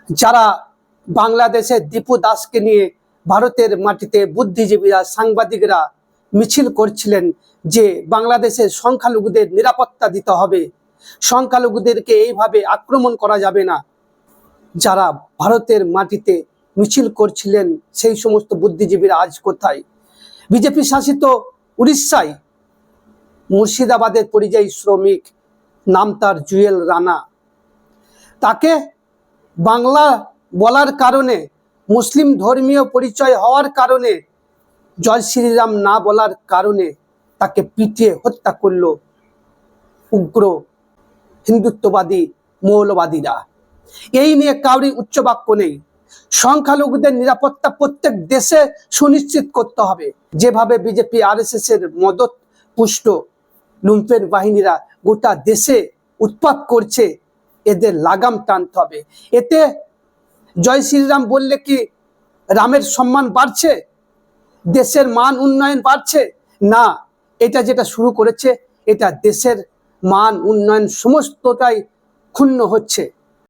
যারা বাংলাদেশের দীপু দাসকে নিয়ে ভারতের মাটিতে বুদ্ধিজীবীরা সাংবাদিকরা মিছিল করছিলেন যে বাংলাদেশের সংখ্যালঘুদের নিরাপত্তা দিতে হবে, সংখ্যালঘুদেরকে এইভাবে আক্রমণ করা যাবে না, যারা ভারতের মাটিতে মিছিল করছিলেন সেই সমস্ত বুদ্ধিজীবীরা আজ কোথায়? বিজেপি শাসিত উড়িষ্যায় মুর্শিদাবাদের পরিযায়ী শ্রমিক, নাম তার জুয়েল রানা, তাকে বাংলা বলার কারণে, মুসলিম ধর্মীয় পরিচয় হওয়ার কারণে, জয় শ্রীরাম না বলার কারণে তাকে পিটিয়ে হত্যা করল উগ্র হিন্দুত্ববাদী মৌলবাদীরা। এই নিয়ে কাউরি উচ্চবাক্য নেই। সংখ্যালঘুদের নিরাপত্তা প্রত্যেক দেশে সুনিশ্চিত করতে হবে। যেভাবে বিজেপি আরএসএস এর মদত পুষ্ট লুম্পেন বাহিনীরা গোটা দেশে উৎপাত করছে, এদের লাগাম টানতে হবে। এতে জয় শ্রীরাম বললে কি রামের সম্মান বাড়ছে, দেশের মান উন্নয়ন বাড়ছে? না, এটা যেটা শুরু করেছে এটা দেশের মান উন্নয়ন সমস্তটাই ক্ষুণ্ণ হচ্ছে।